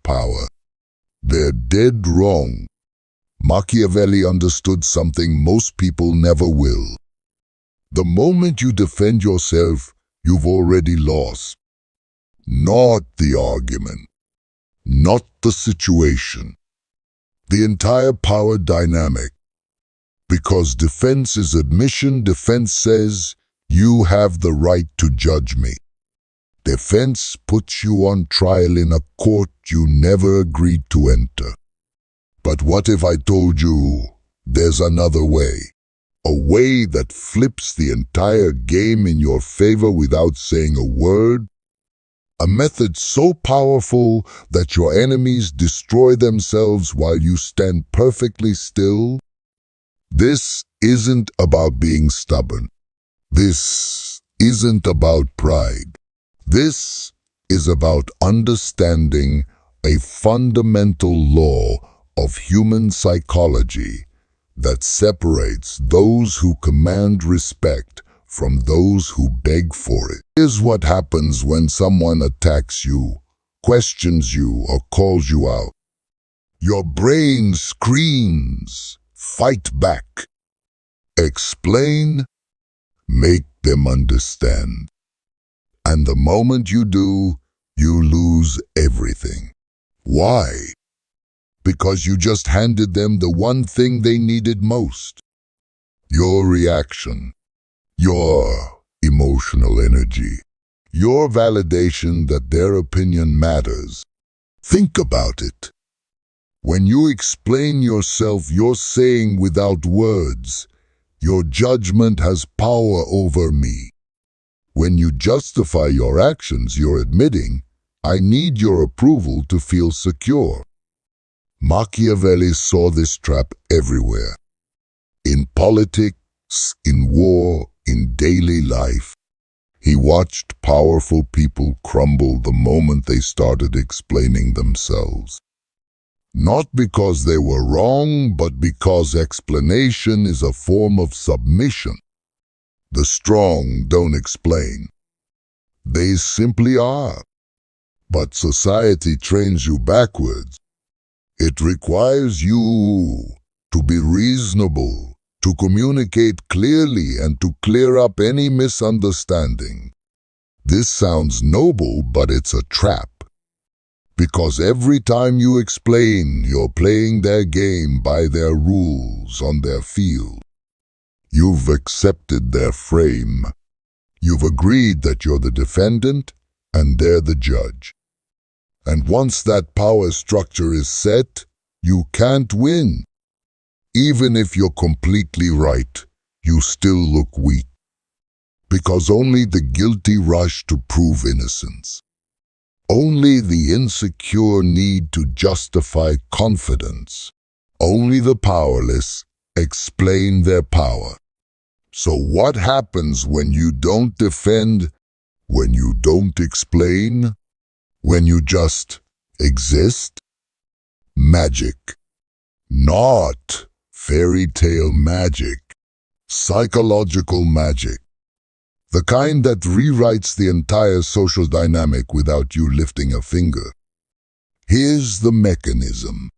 power. They're dead wrong. Machiavelli understood something most people never will. The moment you defend yourself, you've already lost. Not the argument, not the situation, the entire power dynamic. Because defense is admission, defense says, you have the right to judge me. Defense puts you on trial in a court you never agreed to enter. But what if I told you there's another way? A way that flips the entire game in your favor without saying a word? A method so powerful that your enemies destroy themselves while you stand perfectly still? This isn't about being stubborn. This isn't about pride. This is about understanding a fundamental law of human psychology that separates those who command respect from those who beg for it. Here's what happens when someone attacks you, questions you, or calls you out. Your brain screams, fight back. Explain, make them understand. And the moment you do, you lose everything. Why? Because you just handed them the one thing they needed most. Your reaction, your emotional energy, your validation that their opinion matters. Think about it. When you explain yourself, you're saying without words, your judgment has power over me. When you justify your actions, you're admitting, I need your approval to feel secure. Machiavelli saw this trap everywhere. In politics, in war, in daily life. He watched powerful people crumble the moment they started explaining themselves. Not because they were wrong, but because explanation is a form of submission. The strong don't explain. They simply are. But society trains you backwards. It requires you to be reasonable, to communicate clearly, and to clear up any misunderstanding. This sounds noble, but it's a trap. Because every time you explain, you're playing their game by their rules on their field. You've accepted their frame. You've agreed that you're the defendant and they're the judge. And once that power structure is set, you can't win. Even if you're completely right, you still look weak. Because only the guilty rush to prove innocence. Only the insecure need to justify confidence. Only the powerless explain their power. So what happens when you don't defend, when you don't explain, when you just exist? Magic. Not fairy tale magic. Psychological magic. The kind that rewrites the entire social dynamic without you lifting a finger. Here's the mechanism.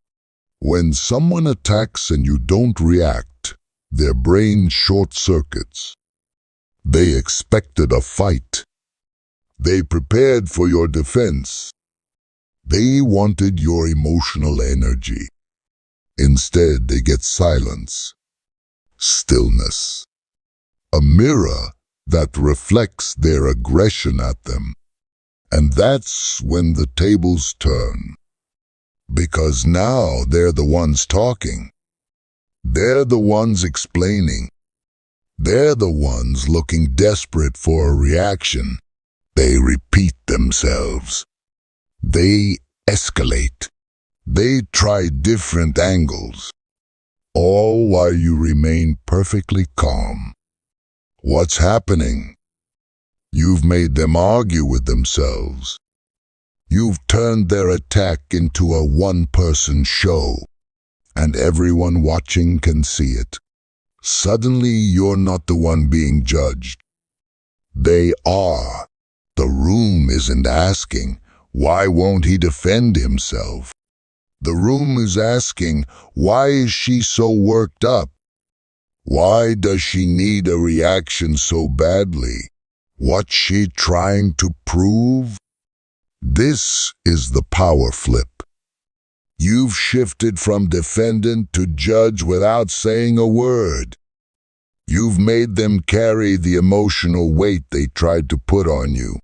When someone attacks and you don't react, their brain short-circuits. They expected a fight. They prepared for your defense. They wanted your emotional energy. Instead, they get silence, stillness, a mirror that reflects their aggression at them. And that's when the tables turn. Because now they're the ones talking. They're the ones explaining. They're the ones looking desperate for a reaction. They repeat themselves. They escalate. They try different angles. All while you remain perfectly calm. What's happening? You've made them argue with themselves. You've turned their attack into a one-person show, and everyone watching can see it. Suddenly, you're not the one being judged. They are. The room isn't asking, Why won't he defend himself? The room is asking, why is she so worked up? Why does she need a reaction so badly? What's she trying to prove? This is the power flip. You've shifted from defendant to judge without saying a word. You've made them carry the emotional weight they tried to put on you.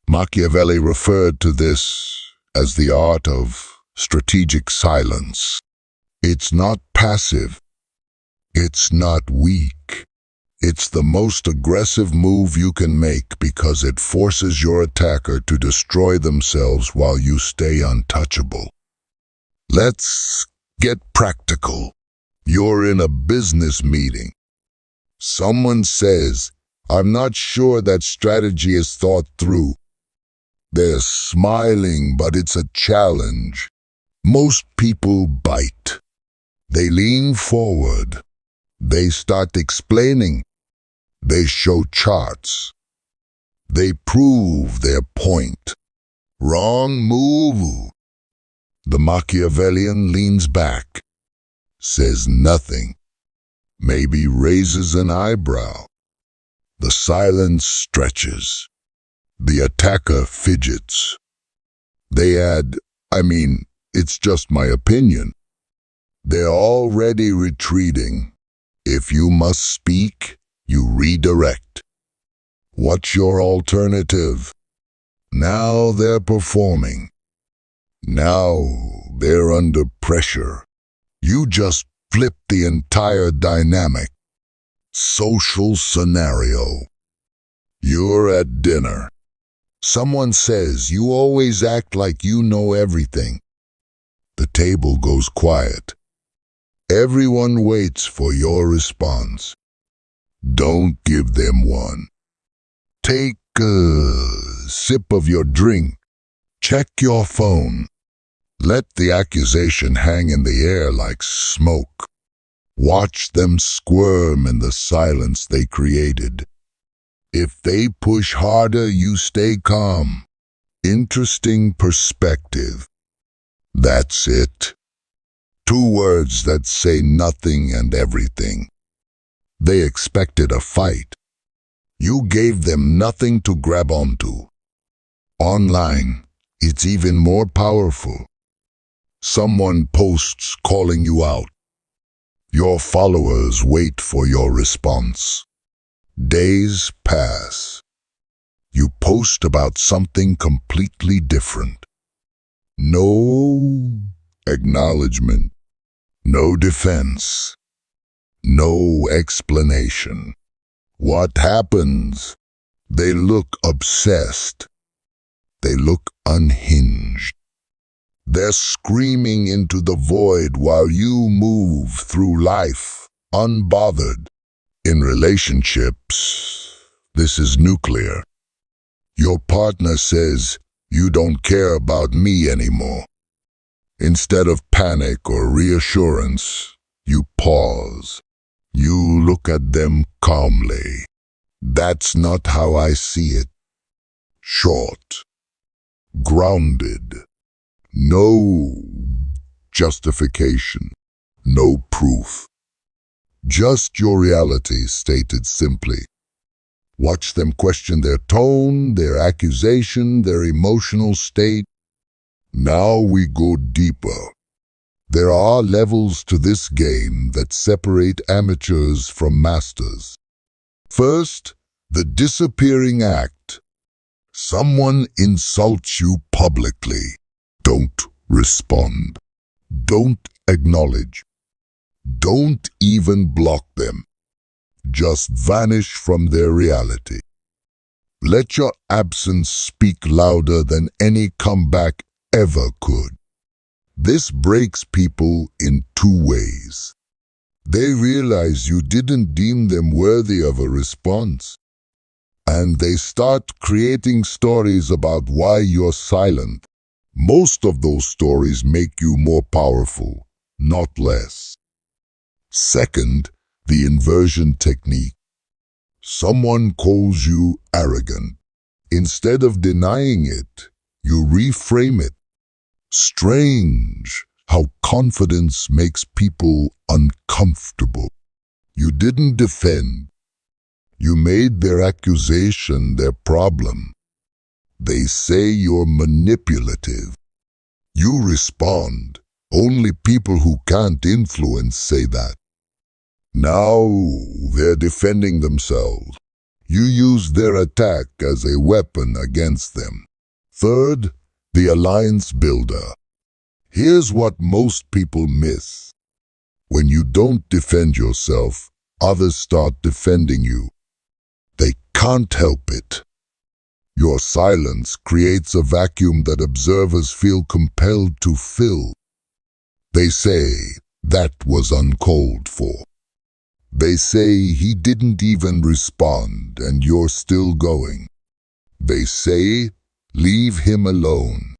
Machiavelli referred to this as the art of strategic silence. It's not passive. It's not weak. It's the most aggressive move you can make because it forces your attacker to destroy themselves while you stay untouchable. Let's get practical. You're in a business meeting. Someone says, "I'm not sure that strategy is thought through." They're smiling, but it's a challenge. Most people bite. They lean forward. They start explaining. They show charts. They prove their point. Wrong move. The Machiavellian leans back, says nothing, maybe raises an eyebrow. The silence stretches. The attacker fidgets. They add, it's just my opinion. They're already retreating. If you must speak, you redirect. What's your alternative? Now they're performing. Now they're under pressure. You just flip the entire dynamic. Social scenario. You're at dinner. Someone says, "You always act like you know everything." The table goes quiet. Everyone waits for your response. Don't give them one. Take a sip of your drink. Check your phone. Let the accusation hang in the air like smoke. Watch them squirm in the silence they created. If they push harder, you stay calm. Interesting perspective. That's it. 2 words that say nothing and everything. They expected a fight. You gave them nothing to grab onto. Online, it's even more powerful. Someone posts calling you out. Your followers wait for your response. Days pass. You post about something completely different. No acknowledgement. No defense. No explanation. What happens? They look obsessed. They look unhinged. They're screaming into the void while you move through life unbothered. In relationships, this is nuclear. Your partner says, "You don't care about me anymore." Instead of panic or reassurance, you pause. You look at them calmly. That's not how I see it. Short. Grounded. No justification. No proof. Just your reality stated simply. Watch them question their tone, their accusation, their emotional state. Now we go deeper. There are levels to this game that separate amateurs from masters. First, the disappearing act. Someone insults you publicly. Don't respond. Don't acknowledge. Don't even block them. Just vanish from their reality. Let your absence speak louder than any comeback ever could. This breaks people in 2 ways. They realize you didn't deem them worthy of a response, and they start creating stories about why you're silent. Most of those stories make you more powerful, not less. Second, the inversion technique. Someone calls you arrogant. Instead of denying it, You reframe it. Strange how confidence makes people uncomfortable. You didn't defend. You made their accusation their problem. They say you're manipulative. You respond. Only people who can't influence say that. Now they're defending themselves. You use their attack as a weapon against them. Third, the alliance builder. Here's what most people miss. When you don't defend yourself, others start defending you. They can't help it. Your silence creates a vacuum that observers feel compelled to fill. They say, that was uncalled for. They say he didn't even respond and you're still going. They say, leave him alone.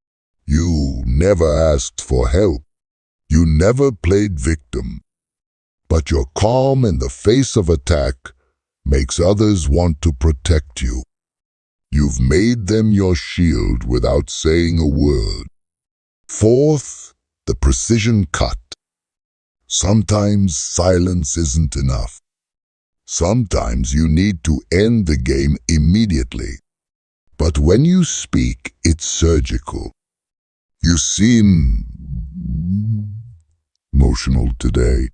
You never asked for help. You never played victim. But your calm in the face of attack makes others want to protect you. You've made them your shield without saying a word. Fourth, the precision cut. Sometimes silence isn't enough. Sometimes you need to end the game immediately. But when you speak, it's surgical. You seem emotional today.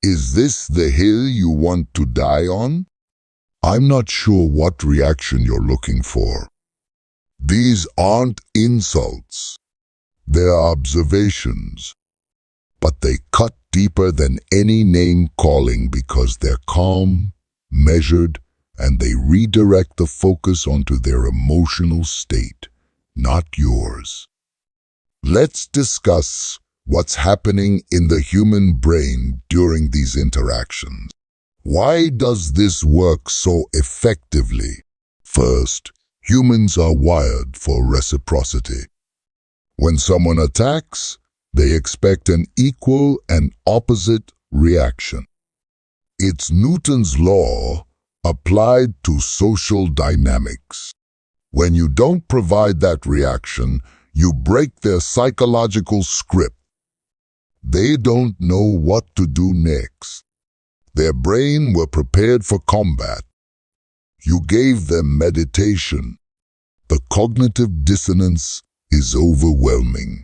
Is this the hill you want to die on? I'm not sure what reaction you're looking for. These aren't insults. They're observations. But they cut deeper than any name-calling because they're calm, measured, and they redirect the focus onto their emotional state, not yours. Let's discuss what's happening in the human brain during these interactions. Why does this work so effectively? First, humans are wired for reciprocity. When someone attacks, they expect an equal and opposite reaction. It's Newton's law applied to social dynamics. When you don't provide that reaction, you break their psychological script. They don't know what to do next. Their brain were prepared for combat. You gave them meditation. The cognitive dissonance is overwhelming.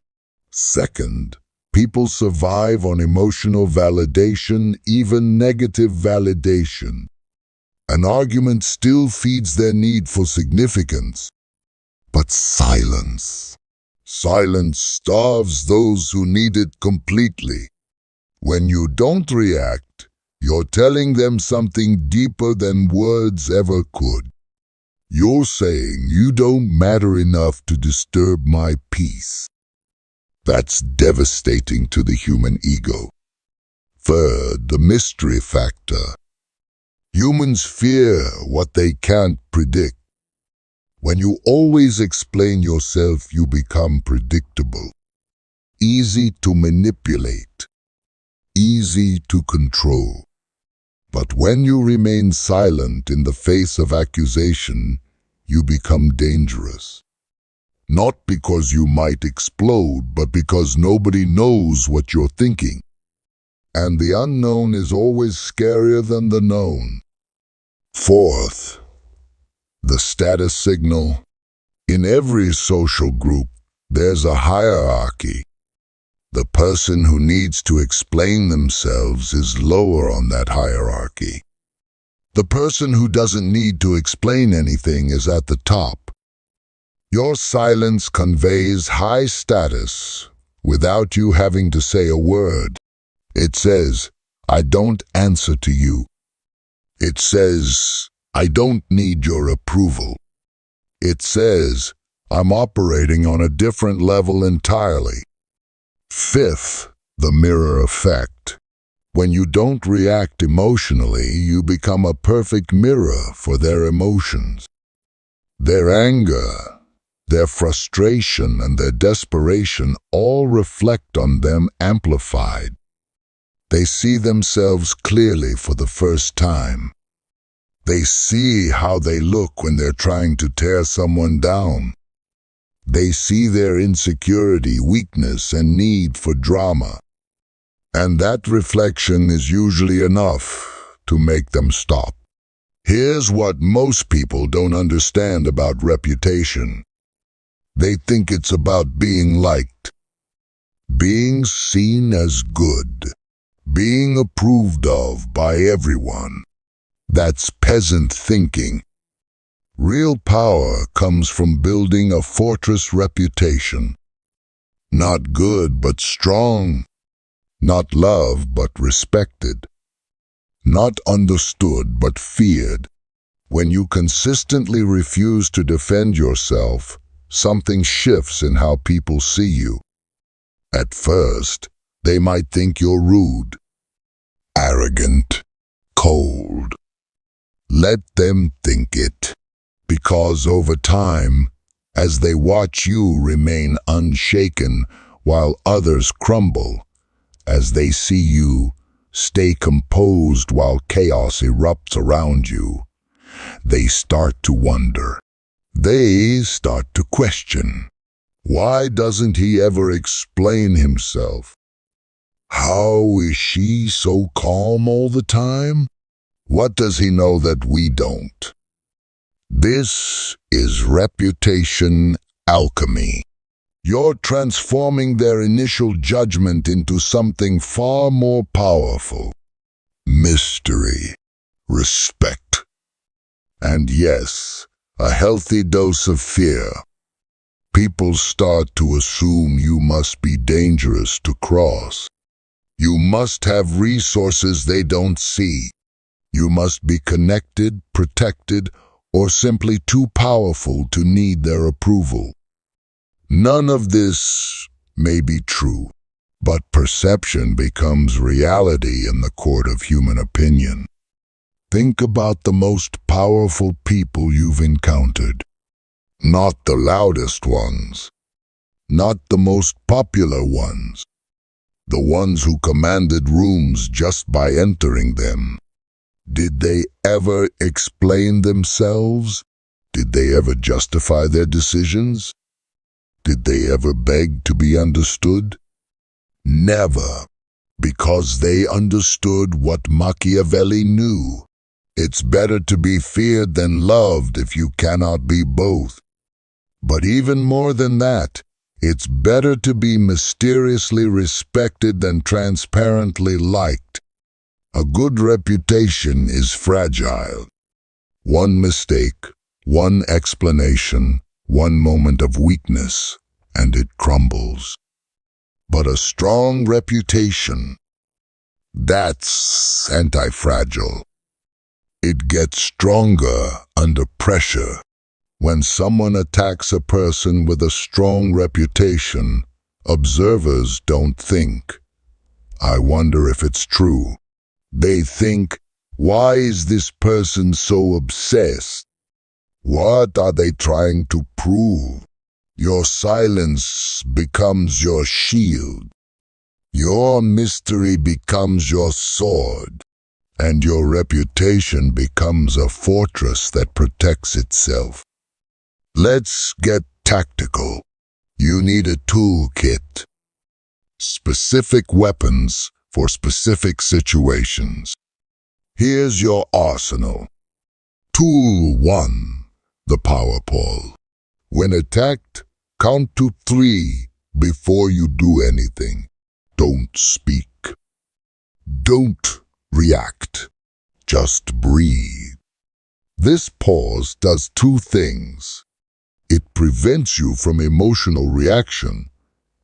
Second, people survive on emotional validation, even negative validation. An argument still feeds their need for significance. But silence starves those who need it completely. When you don't react, you're telling them something deeper than words ever could. You're saying you don't matter enough to disturb my peace. That's devastating to the human ego. Third, the mystery factor. Humans fear what they can't predict. When you always explain yourself, you become predictable. Easy to manipulate. Easy to control. But when you remain silent in the face of accusation, you become dangerous. Not because you might explode, but because nobody knows what you're thinking. And the unknown is always scarier than the known. Fourth, the status signal. In every social group, there's a hierarchy. The person who needs to explain themselves is lower on that hierarchy. The person who doesn't need to explain anything is at the top. Your silence conveys high status without you having to say a word. It says, I don't answer to you. It says, I don't need your approval. It says, I'm operating on a different level entirely. Fifth, the mirror effect. When you don't react emotionally, you become a perfect mirror for their emotions. Their anger, their frustration, and their desperation all reflect on them amplified. They see themselves clearly for the first time. They see how they look when they're trying to tear someone down. They see their insecurity, weakness, and need for drama. And that reflection is usually enough to make them stop. Here's what most people don't understand about reputation. They think it's about being liked, being seen as good, being approved of by everyone. That's peasant thinking. Real power comes from building a fortress reputation. Not good but strong. Not loved but respected. Not understood but feared. When you consistently refuse to defend yourself, something shifts in how people see you. At first, they might think you're rude, arrogant, cold. Let them think it, because over time, as they watch you remain unshaken while others crumble, as they see you stay composed while chaos erupts around you, they start to wonder. They start to question. Why doesn't he ever explain himself? How is she so calm all the time? What does he know that we don't? This is reputation alchemy. You're transforming their initial judgment into something far more powerful. Mystery, respect, and yes, a healthy dose of fear. People start to assume you must be dangerous to cross. You must have resources they don't see. You must be connected, protected, or simply too powerful to need their approval. None of this may be true, but perception becomes reality in the court of human opinion. Think about the most powerful people you've encountered. Not the loudest ones, not the most popular ones, the ones who commanded rooms just by entering them. Did they ever explain themselves? Did they ever justify their decisions? Did they ever beg to be understood? Never, because they understood what Machiavelli knew. It's better to be feared than loved if you cannot be both. But even more than that, it's better to be mysteriously respected than transparently liked. A good reputation is fragile. One mistake, one explanation, one moment of weakness, and it crumbles. But a strong reputation, that's anti-fragile. It gets stronger under pressure. When someone attacks a person with a strong reputation, observers don't think, "I wonder if it's true." They think, "Why is this person so obsessed? What are they trying to prove?" Your silence becomes your shield. Your mystery becomes your sword. And your reputation becomes a fortress that protects itself. Let's get tactical. You need a toolkit. Specific weapons for specific situations. Here's your arsenal. Tool 1. The power pole. When attacked, count to 3 before you do anything. Don't speak. Don't react. Just breathe. This pause does 2 things. It prevents you from emotional reaction,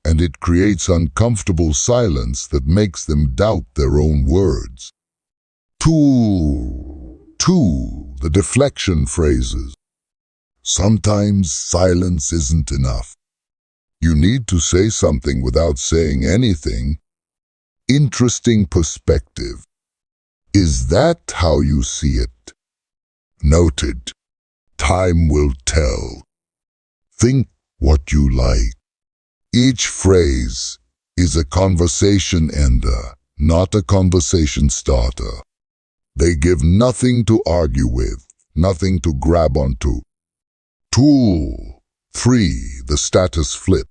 and it creates uncomfortable silence that makes them doubt their own words. Tool 2. The deflection phrases. Sometimes silence isn't enough. You need to say something without saying anything. Interesting perspective. Is that how you see it? Noted. Time will tell. Think what you like. Each phrase is a conversation ender, not a conversation starter. They give nothing to argue with, nothing to grab onto. Tool 3. The status flip.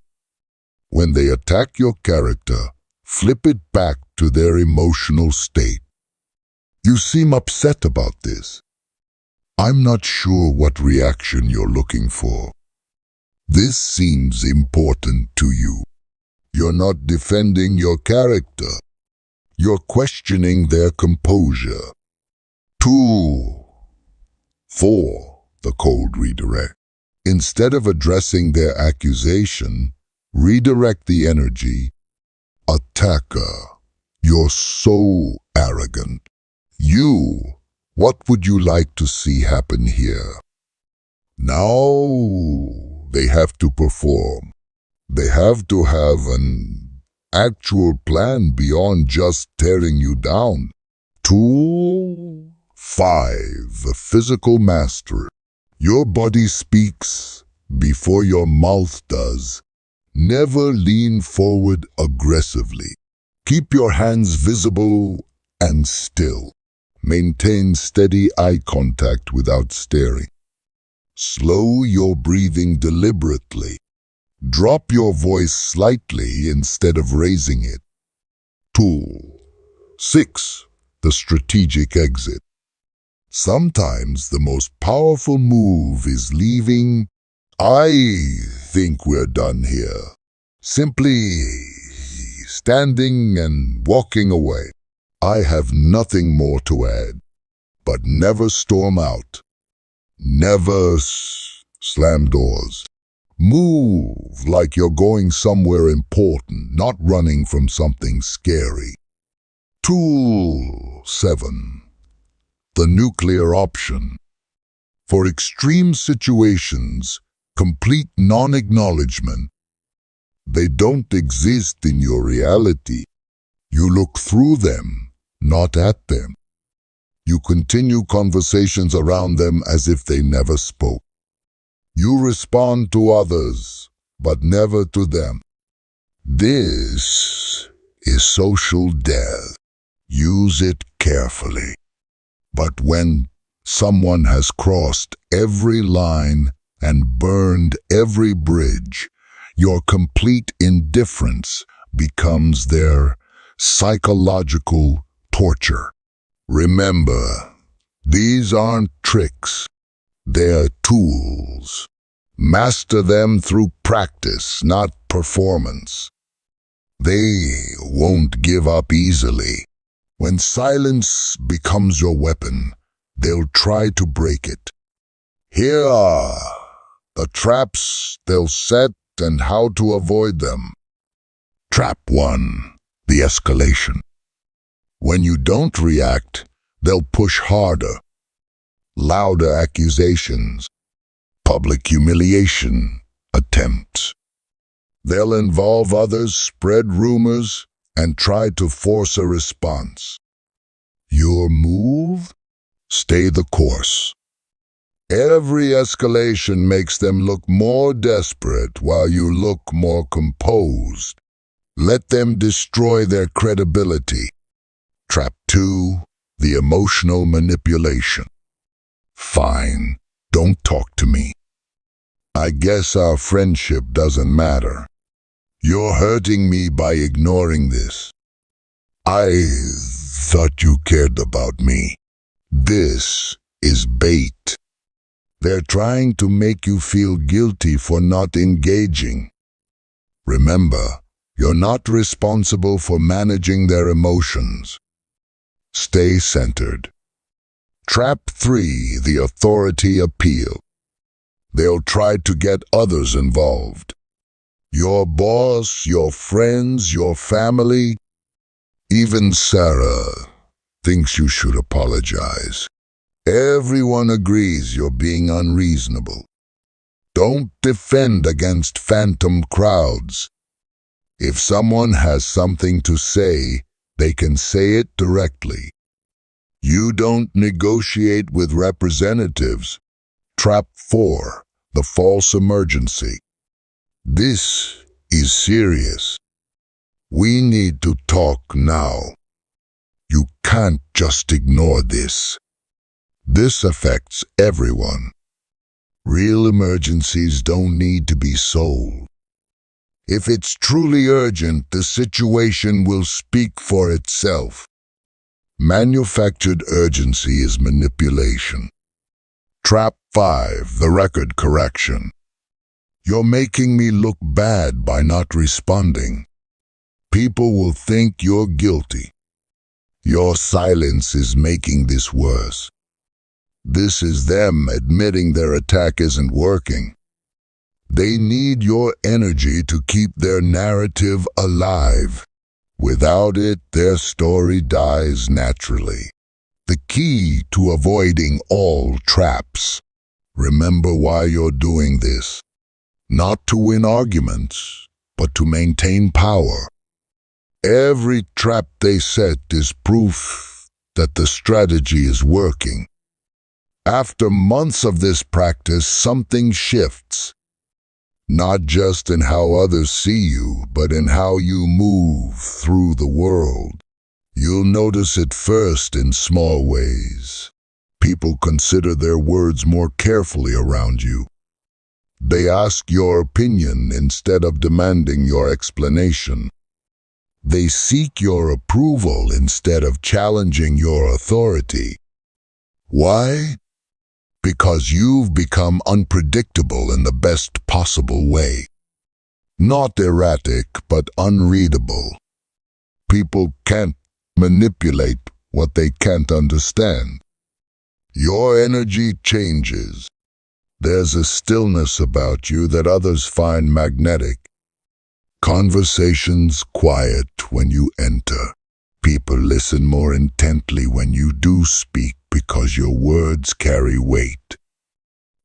When they attack your character, flip it back to their emotional state. You seem upset about this. I'm not sure what reaction you're looking for. This seems important to you. You're not defending your character. You're questioning their composure. 2. 4. The cold redirect. Instead of addressing their accusation, redirect the energy. Attacker, you're so arrogant. What would you like to see happen here? Now they have to perform. They have to have an actual plan beyond just tearing you down. 2. 5. The physical mastery. Your body speaks before your mouth does. Never lean forward aggressively. Keep your hands visible and still. Maintain steady eye contact without staring. Slow your breathing deliberately. Drop your voice slightly instead of raising it. 2. 6. The strategic exit. Sometimes the most powerful move is leaving. I think we're done here. Simply standing and walking away. I have nothing more to add, but never storm out. Never slam doors. Move like you're going somewhere important, not running from something scary. Tool 7. The nuclear option. For extreme situations, complete non-acknowledgement. They don't exist in your reality. You look through them, not at them. You continue conversations around them as if they never spoke. You respond to others, but never to them. This is social death. Use it carefully. But when someone has crossed every line and burned every bridge, your complete indifference becomes their psychological torture. Remember, these aren't tricks. They're tools. Master them through practice, not performance. They won't give up easily. When silence becomes your weapon, they'll try to break it. Here are the traps they'll set and how to avoid them. Trap 1. The escalation. When you don't react, they'll push harder. Louder accusations, public humiliation attempts. They'll involve others, spread rumors, and try to force a response. Your move? Stay the course. Every escalation makes them look more desperate while you look more composed. Let them destroy their credibility. Trap 2. The emotional manipulation. Fine, don't talk to me. I guess our friendship doesn't matter. You're hurting me by ignoring this. I thought you cared about me. This is bait. They're trying to make you feel guilty for not engaging. Remember, you're not responsible for managing their emotions. Stay centered. Trap 3. The authority appeal. They'll try to get others involved. Your boss, your friends, your family. Even Sarah thinks you should apologize. Everyone agrees you're being unreasonable. Don't defend against phantom crowds. If someone has something to say, they can say it directly. You don't negotiate with representatives. Trap 4. The false emergency. This is serious. We need to talk now. You can't just ignore this. This affects everyone. Real emergencies don't need to be solved. If it's truly urgent, the situation will speak for itself. Manufactured urgency is manipulation. Trap 5, the record correction. You're making me look bad by not responding. People will think you're guilty. Your silence is making this worse. This is them admitting their attack isn't working. They need your energy to keep their narrative alive. Without it, their story dies naturally. The key to avoiding all traps. Remember why you're doing this. Not to win arguments, but to maintain power. Every trap they set is proof that the strategy is working. After months of this practice, something shifts. Not just in how others see you, but in how you move through the world. You'll notice it first in small ways. People consider their words more carefully around you. They ask your opinion instead of demanding your explanation. They seek your approval instead of challenging your authority. Why? Because you've become unpredictable in the best possible way. Not erratic, but unreadable. People can't manipulate what they can't understand. Your energy changes. There's a stillness about you that others find magnetic. Conversations quiet when you enter. People listen more intently when you do speak because your words carry weight.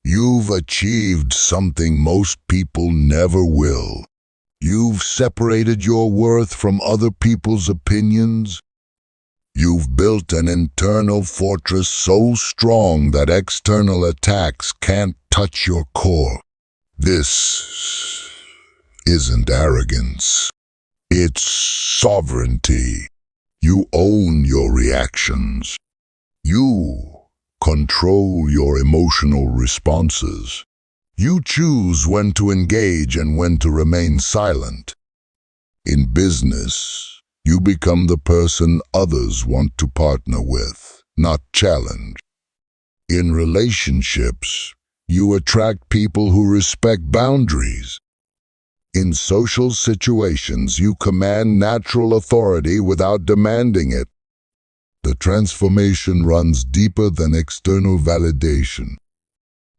You've achieved something most people never will. You've separated your worth from other people's opinions. You've built an internal fortress so strong that external attacks can't touch your core. This isn't arrogance. It's sovereignty. You own your reactions. You control your emotional responses. You choose when to engage and when to remain silent. In business, you become the person others want to partner with, not challenge. In relationships, you attract people who respect boundaries. In social situations, you command natural authority without demanding it. The transformation runs deeper than external validation.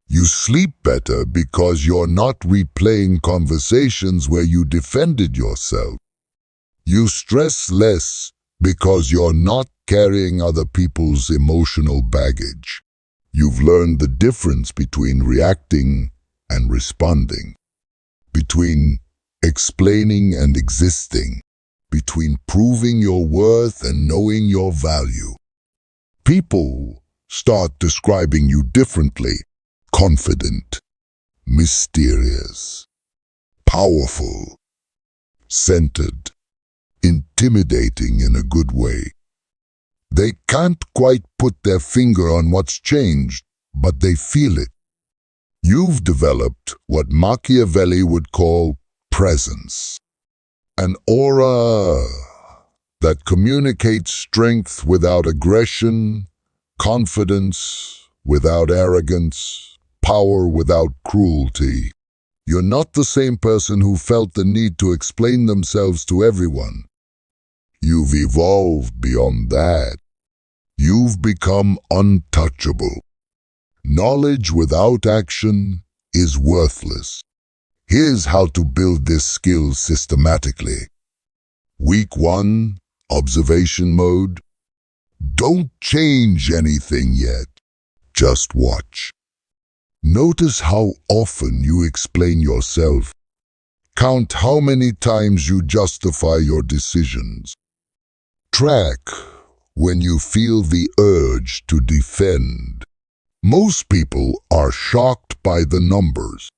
You sleep better because you're not replaying conversations where you defended yourself. You stress less because you're not carrying other people's emotional baggage. You've learned the difference between reacting and responding, between explaining and existing, between proving your worth and knowing your value. People start describing you differently: confident, mysterious, powerful, centered, intimidating in a good way. They can't quite put their finger on what's changed, but they feel it. You've developed what Machiavelli would call presence, an aura that communicates strength without aggression, confidence without arrogance, power without cruelty. You're not the same person who felt the need to explain themselves to everyone. You've evolved beyond that. You've become untouchable. Knowledge without action is worthless. Here's how to build this skill systematically. Week 1, observation mode. Don't change anything yet. Just watch. Notice how often you explain yourself. Count how many times you justify your decisions. Track when you feel the urge to defend. Most people are shocked by the numbers.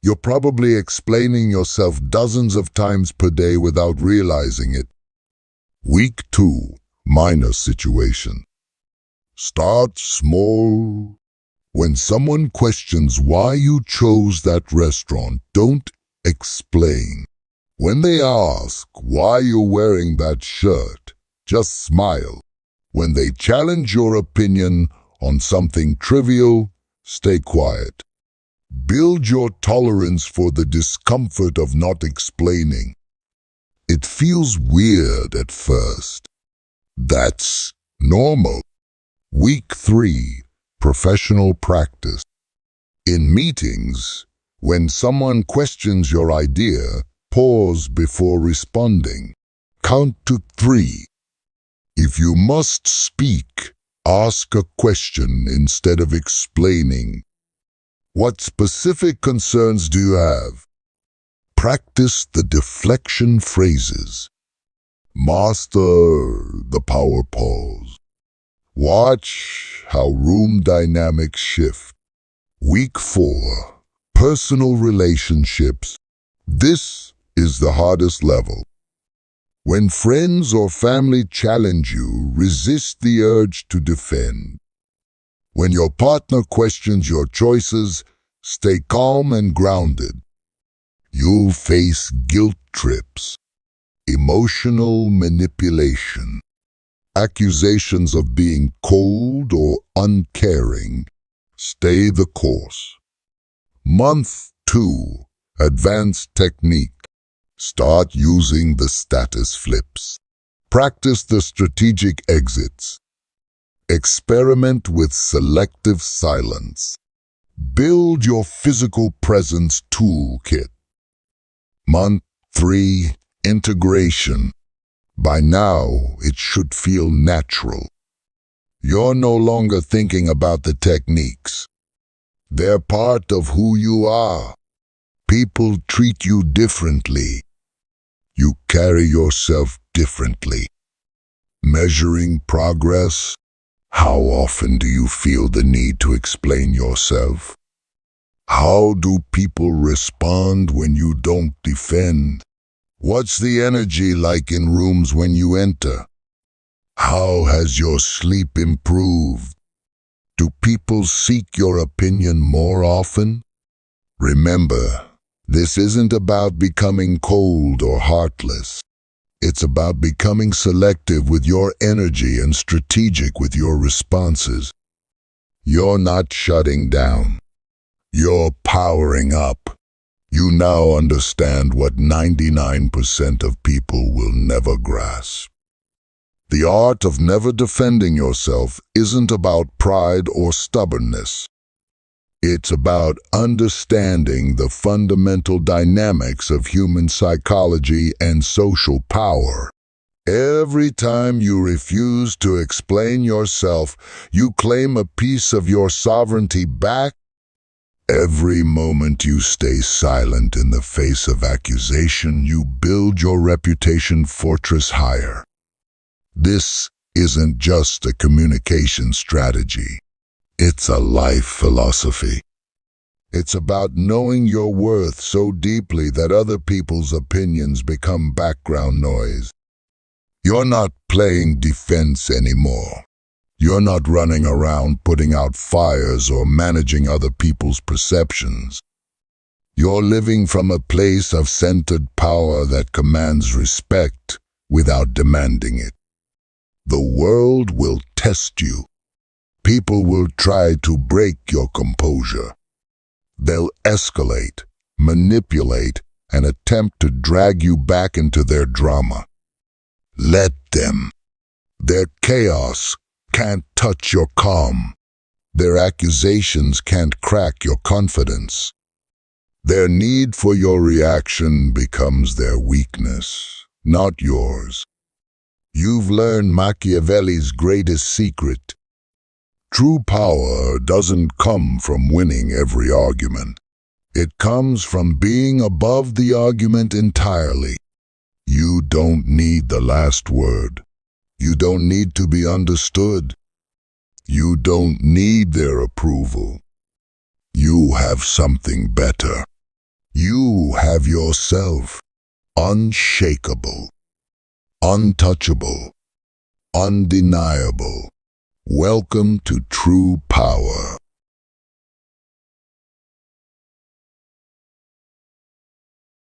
You're probably explaining yourself dozens of times per day without realizing it. Week 2, minor situation. Start small. When someone questions why you chose that restaurant, don't explain. When they ask why you're wearing that shirt, just smile. When they challenge your opinion on something trivial, stay quiet. Build your tolerance for the discomfort of not explaining. It feels weird at first. That's normal. Week 3. Professional practice. In meetings, when someone questions your idea, pause before responding. Count to 3. If you must speak, ask a question instead of explaining. What specific concerns do you have? Practice the deflection phrases. Master the power pause. Watch how room dynamics shift. Week 4. Personal relationships. This is the hardest level. When friends or family challenge you, resist the urge to defend. When your partner questions your choices, stay calm and grounded. You'll face guilt trips, emotional manipulation, accusations of being cold or uncaring. Stay the course. Month 2. Advanced technique. Start using the status flips. Practice the strategic exits. Experiment with selective silence. Build your physical presence toolkit. Month 3. Integration. By now, it should feel natural. You're no longer thinking about the techniques. They're part of who you are. People treat you differently. You carry yourself differently. Measuring progress. How often do you feel the need to explain yourself? How do people respond when you don't defend? What's the energy like in rooms when you enter? How has your sleep improved? Do people seek your opinion more often? Remember, this isn't about becoming cold or heartless. It's about becoming selective with your energy and strategic with your responses. You're not shutting down. You're powering up. You now understand what 99% of people will never grasp. The art of never defending yourself isn't about pride or stubbornness. It's about understanding the fundamental dynamics of human psychology and social power. Every time you refuse to explain yourself, you claim a piece of your sovereignty back. Every moment you stay silent in the face of accusation, you build your reputation fortress higher. This isn't just a communication strategy. It's a life philosophy. It's about knowing your worth so deeply that other people's opinions become background noise. You're not playing defense anymore. You're not running around putting out fires or managing other people's perceptions. You're living from a place of centered power that commands respect without demanding it. The world will test you. People will try to break your composure. They'll escalate, manipulate, and attempt to drag you back into their drama. Let them. Their chaos can't touch your calm. Their accusations can't crack your confidence. Their need for your reaction becomes their weakness, not yours. You've learned Machiavelli's greatest secret. True power doesn't come from winning every argument. It comes from being above the argument entirely. You don't need the last word. You don't need to be understood. You don't need their approval. You have something better. You have yourself, unshakable, untouchable, undeniable. Welcome to true power.